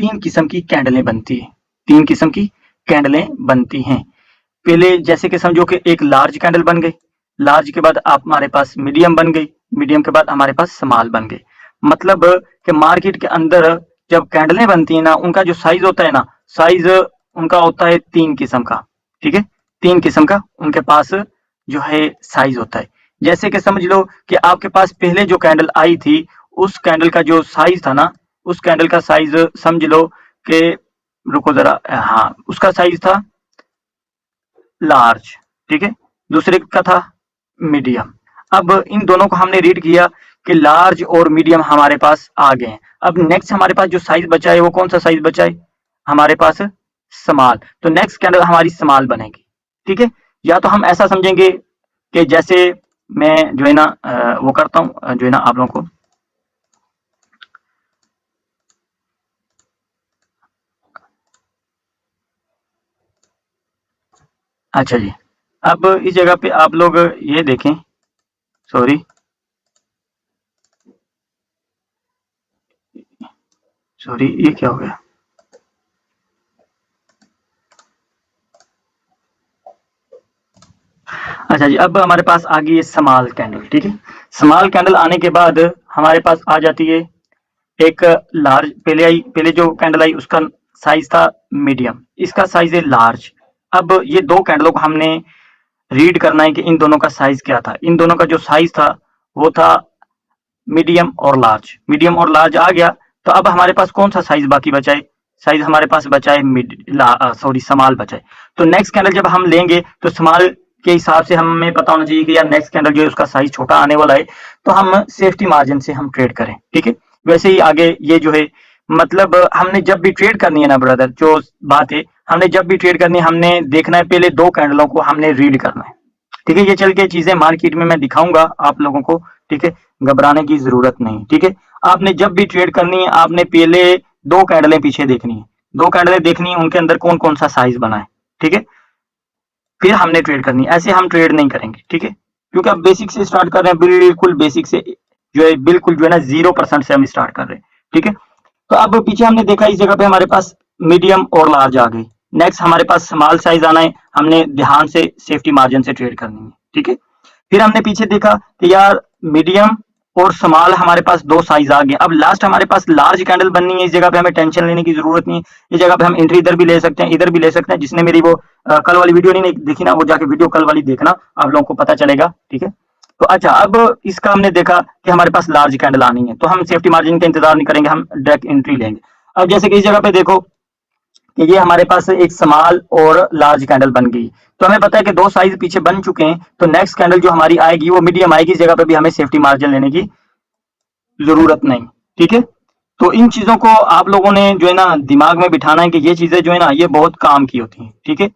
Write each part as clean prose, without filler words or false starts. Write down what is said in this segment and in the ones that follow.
तीन किस्म की कैंडलें बनती है, तीन किस्म की कैंडलें बनती हैं। पहले जैसे कि समझो कि एक लार्ज कैंडल बन गई, लार्ज के बाद आप हमारे पास मीडियम बन गई, मीडियम के बाद हमारे पास स्मॉल बन गई। मतलब कि मार्केट के अंदर जब कैंडलें बनती है ना, उनका जो साइज होता है ना, साइज उनका होता है तीन किस्म का, ठीक है, तीन किस्म का उनके पास जो है साइज होता है। जैसे कि समझ लो कि आपके पास पहले जो कैंडल आई थी, उस कैंडल का जो साइज था ना, उस कैंडल का साइज समझ लो कि, रुको जरा, हाँ, उसका साइज था लार्ज, ठीक है, दूसरे का था मीडियम। अब इन दोनों को हमने रीड किया कि लार्ज और मीडियम हमारे पास आ गए हैं। अब नेक्स्ट हमारे पास जो साइज बचा है वो कौन सा साइज बचा है हमारे पास, स्मॉल। तो नेक्स्ट कैंडल हमारी स्मॉल बनेगी, ठीक है। या तो हम ऐसा समझेंगे कि जैसे मैं जो है ना वो करता हूँ जो है ना आप लोगों को, अच्छा जी, अब इस जगह पे आप लोग ये देखें, सॉरी, सॉरी, ये क्या हो गया, अच्छा जी, अब हमारे पास आ गई है स्मॉल कैंडल, ठीक है। स्मॉल कैंडल आने के बाद हमारे पास आ जाती है एक लार्ज, पहले आई, पहले जो कैंडल आई उसका साइज था मीडियम, इसका साइज है लार्ज। अब ये दो कैंडलों को हमने रीड करना है कि इन दोनों का साइज क्या था। इन दोनों का जो साइज था वो था मीडियम और लार्ज, मीडियम और लार्ज आ गया। तो अब हमारे पास कौन सा साइज बाकी बचा है, साइज हमारे पास बचा है सॉरी स्मॉल बचा है। तो नेक्स्ट कैंडल जब हम लेंगे तो स्मॉल के हिसाब से हमें पता होना चाहिए कि यार नेक्स्ट कैंडल जो है उसका साइज छोटा आने वाला है, तो हम सेफ्टी मार्जिन से हम ट्रेड करें, ठीक है। वैसे ही आगे ये जो है, मतलब हमने जब भी ट्रेड करनी है ना ब्रदर, जो बात है, हमने जब भी ट्रेड करनी है, हमने देखना है पहले दो कैंडलों को हमने रीड करना है, ठीक है। ये चल के चीजें मार्केट में मैं दिखाऊंगा आप लोगों को, ठीक है, घबराने की जरूरत नहीं, ठीक है। आपने जब भी ट्रेड करनी है आपने पहले दो कैंडलें पीछे देखनी है, दो कैंडलें देखनी है उनके अंदर कौन कौन सा साइज बना है, ठीक है, फिर हमने ट्रेड करनी है। ऐसे हम ट्रेड नहीं करेंगे, ठीक है, क्योंकि आप बेसिक से स्टार्ट कर रहे हैं, बिल्कुल बेसिक से जो है, बिल्कुल जो है ना 0% से हम स्टार्ट कर रहे हैं, ठीक है। तो अब पीछे हमने देखा इस जगह पे हमारे पास मीडियम और लार्ज आ गई, नेक्स्ट हमारे पास स्मॉल साइज आना है, हमने ध्यान से सेफ्टी मार्जिन से ट्रेड करनी है, ठीक है। फिर हमने पीछे देखा कि यार मीडियम और स्मॉल हमारे पास दो साइज आ गए, अब लास्ट हमारे पास लार्ज कैंडल बननी है। इस जगह पे हमें टेंशन लेने की जरूरत नहीं है, इस जगह पे हम एंट्री इधर भी ले सकते हैं, इधर भी ले सकते हैं। जिसने मेरी वो कल वाली वीडियो नहीं देखी ना, वो जाके वीडियो कल वाली देखना, आप लोगों को पता चलेगा, ठीक है। तो अच्छा, अब इसका हमने देखा कि हमारे पास लार्ज कैंडल आनी है, तो हम सेफ्टी मार्जिन का इंतजार नहीं करेंगे, हम डायरेक्ट एंट्री लेंगे। अब जैसे कि इस जगह पे देखो कि ये हमारे पास एक स्मॉल और लार्ज कैंडल बन गई, तो हमें पता है कि दो साइज पीछे बन चुके हैं, तो नेक्स्ट कैंडल जो हमारी आएगी वो मीडियम आएगी, इस जगह पे भी हमें सेफ्टी मार्जिन लेने की जरूरत नहीं, ठीक है। तो इन चीजों को आप लोगों ने जो है ना दिमाग में बिठाना है कि ये चीजें जो है ना ये बहुत काम की होती हैं, ठीक है।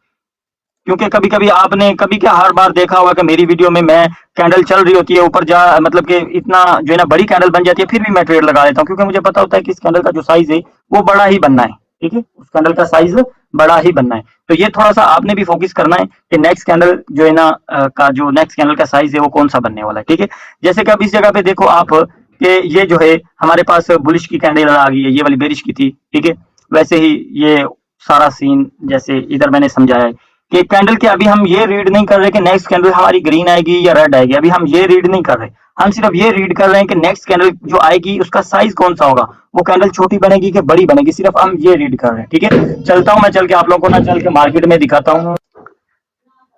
क्योंकि कभी कभी आपने कभी क्या हर बार देखा होगा कि मेरी वीडियो में मैं कैंडल चल रही होती है ऊपर जा, मतलब कि इतना जो है ना बड़ी कैंडल बन जाती है, फिर भी मैं ट्रेड लगा लेता हूँ, क्योंकि मुझे पता होता है कि इस कैंडल का जो साइज है वो बड़ा ही बनना है, ठीक है, उस कैंडल का साइज बड़ा ही बनना है। तो ये थोड़ा सा आपने भी फोकस करना है कि नेक्स्ट कैंडल जो है ना का जो नेक्स्ट कैंडल का साइज है वो कौन सा बनने वाला है, ठीक है। जैसे कि अब इस जगह पे देखो आप कि ये जो है हमारे पास बुलिश की कैंडल आ गई है, ये वाली बेरिश की थी, ठीक है। वैसे ही ये सारा सीन जैसे इधर मैंने समझाया है कि कैंडल के अभी हम ये रीड नहीं कर रहे कि नेक्स्ट कैंडल हमारी ग्रीन आएगी या रेड आएगी, अभी हम ये रीड नहीं कर रहे, हम सिर्फ ये रीड कर रहे हैं कि नेक्स्ट कैंडल जो आएगी उसका साइज कौन सा होगा, वो कैंडल छोटी बनेगी कि बड़ी बनेगी, सिर्फ हम ये रीड कर रहे हैं, ठीक है। चलता हूं मैं, चल के आप लोगों को ना चल के मार्केट में दिखाता हूँ।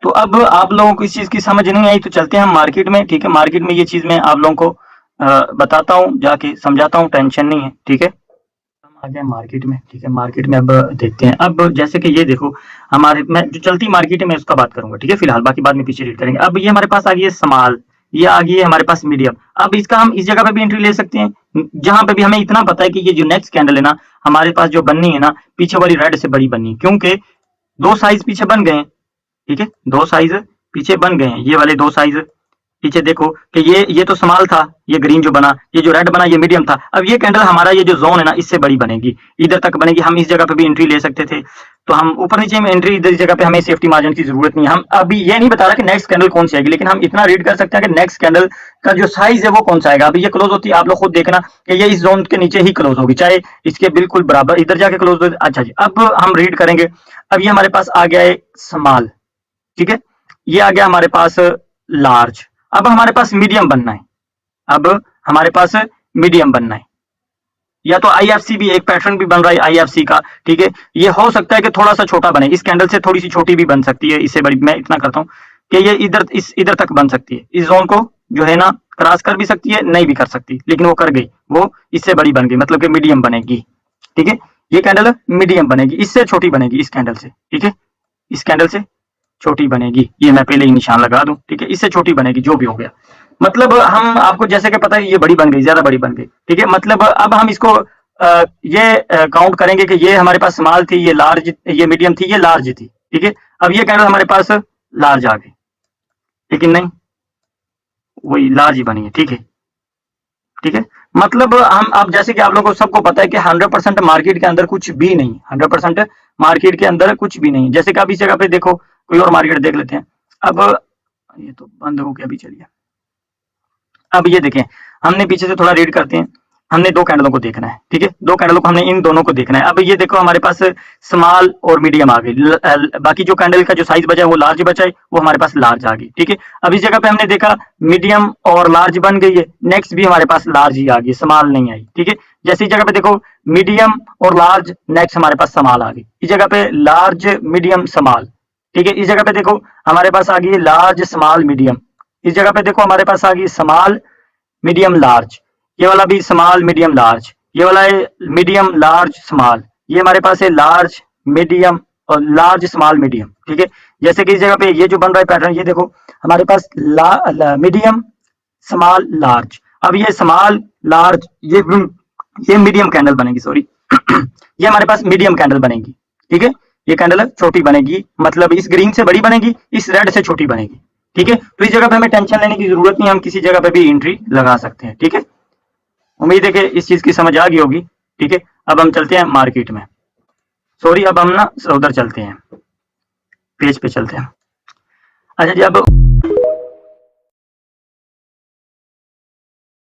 तो अब आप लोगों को इस चीज की समझ नहीं आई तो चलते हैं हम मार्केट में, ठीक है। मार्केट में ये चीज मैं आप लोगों को बताता हूँ, जाके समझाता हूँ, टेंशन नहीं है, ठीक है। हम आ गए मार्केट में, ठीक है। मार्केट में अब देखते हैं, अब जैसे कि ये देखो हमारे, मैं जो चलती मार्केट है मैं उसका बात करूंगा, ठीक है, फिलहाल बाकी बाद में पीछे रीड करेंगे। अब ये हमारे पास आ गई है स्मॉल, ये आ गई है हमारे पास मीडियम। अब इसका हम इस जगह पे भी एंट्री ले सकते हैं, जहां पे भी हमें इतना पता है कि ये जो नेक्स्ट कैंडल है ना हमारे पास जो बननी है ना, पीछे वाली रेड से बड़ी बननी है, क्योंकि दो साइज पीछे बन गए हैं, ठीक है, दो साइज पीछे बन गए हैं, ये वाले दो साइज, पीछे देखो कि ये तो स्मॉल था, ये ग्रीन जो बना, ये जो रेड बना ये मीडियम था। अब ये कैंडल हमारा ये जो जोन है ना इससे बड़ी बनेगी, इधर तक बनेगी। हम इस जगह पे भी एंट्री ले सकते थे, तो हम ऊपर नीचे में एंट्री, इधर जगह पे हमें सेफ्टी मार्जिन की जरूरत नहीं है। हम अभी ये नहीं बता रहा कि नेक्स्ट कैंडल कौन सी आएगी, लेकिन हम इतना रीड कर सकते हैं कि नेक्स्ट कैंडल का जो साइज है वो कौन सा आएगा। अभी ये क्लोज होती है, आप लोग खुद देखना कि ये इस जोन के नीचे ही क्लोज होगी, चाहे इसके बिल्कुल बराबर इधर जाके क्लोज हो। अच्छा जी, अब हम रीड करेंगे। अब ये हमारे पास आ गया है स्मॉल, ठीक है, ये आ गया हमारे पास लार्ज। अब हमारे पास मीडियम बनना है, अब हमारे पास मीडियम बनना है, या तो आईएफसी भी एक पैटर्न भी बन रहा है आईएफसी का, ठीक है। ये हो सकता है कि थोड़ा सा छोटा बने, इस कैंडल से थोड़ी सी छोटी भी बन सकती है, इससे बड़ी। मैं इतना करता हूँ कि ये इधर तक बन सकती है, इस जोन को जो है ना क्रॉस कर भी सकती है, नहीं भी कर सकती, लेकिन वो कर गई, वो इससे बड़ी बन गई, मतलब कि मीडियम बनेगी, ठीक है। ये कैंडल मीडियम बनेगी, इससे छोटी बनेगी इस कैंडल से, ठीक है, इस कैंडल से छोटी बनेगी। ये मैं पहले ही निशान लगा दूं, ठीक है, इससे छोटी बनेगी, जो भी हो गया। मतलब हम आपको जैसे कि पता है ये बड़ी बन गई, ज्यादा बड़ी बन गई, ठीक है। मतलब अब हम इसको ये काउंट करेंगे कि ये हमारे पास स्मॉल थी, ये लार्ज, ये मीडियम थी, ये लार्ज थी, ठीक है। अब ये कैंडल हमारे पास लार्ज आ गई, लेकिन नहीं, वही लार्ज ही बनी है, ठीक है, ठीक है। मतलब हम, अब जैसे कि आप लोगों को सबको पता है कि 100% मार्केट के अंदर कुछ भी नहीं, 100% मार्केट के अंदर कुछ भी नहीं। जैसे कि आप इस जगह पे देखो, कोई और मार्केट देख लेते हैं। अब ये तो बंद हो गया, अभी चलिए। अब ये देखें, हमने पीछे से थोड़ा रीड करते हैं, हमने दो कैंडलों को देखना है, ठीक है, दो कैंडलों को हमने इन दोनों को देखना है। अब ये देखो हमारे पास स्मॉल और मीडियम आ गई, बाकी जो कैंडल का जो साइज बचा है वो लार्ज बचा है, वो हमारे पास लार्ज आ गई, ठीक है। अब इस जगह पे हमने देखा मीडियम और लार्ज बन गई है, नेक्स्ट भी हमारे पास लार्ज ही आ गई, स्मॉल नहीं आई, ठीक है। जैसे इस जगह पे देखो मीडियम और लार्ज, नेक्स्ट हमारे पास स्मॉल आ गई। इस जगह पे लार्ज मीडियम स्मॉल, ठीक है। इस जगह पे देखो हमारे पास आ गई लार्ज स्मॉल मीडियम। इस जगह पे देखो हमारे पास आ गई स्मॉल मीडियम लार्ज, ये वाला भी स्मॉल मीडियम लार्ज, ये वाला है मीडियम लार्ज स्मॉल, ये हमारे पास है लार्ज मीडियम और लार्ज स्मॉल मीडियम, ठीक है। जैसे कि इस जगह पे ये जो बन रहा है पैटर्न, ये देखो हमारे पास मीडियम स्मॉल लार्ज। अब ये स्मॉल लार्ज, ये मीडियम कैंडल बनेगी, सॉरी ये हमारे पास मीडियम कैंडल बनेगी, ठीक है। ये कैंडल छोटी बनेगी, मतलब इस ग्रीन से बड़ी बनेगी, इस रेड से छोटी बनेगी, ठीक है। तो इस जगह पे हमें टेंशन लेने की जरूरत नहीं, हम किसी जगह पे भी एंट्री लगा सकते हैं, ठीक है। उम्मीद है कि इस चीज की समझ आ गई होगी, ठीक है। अब हम चलते हैं मार्केट में, सॉरी, अब हम ना उधर चलते हैं, पेज पे चलते हैं। अच्छा जी, अब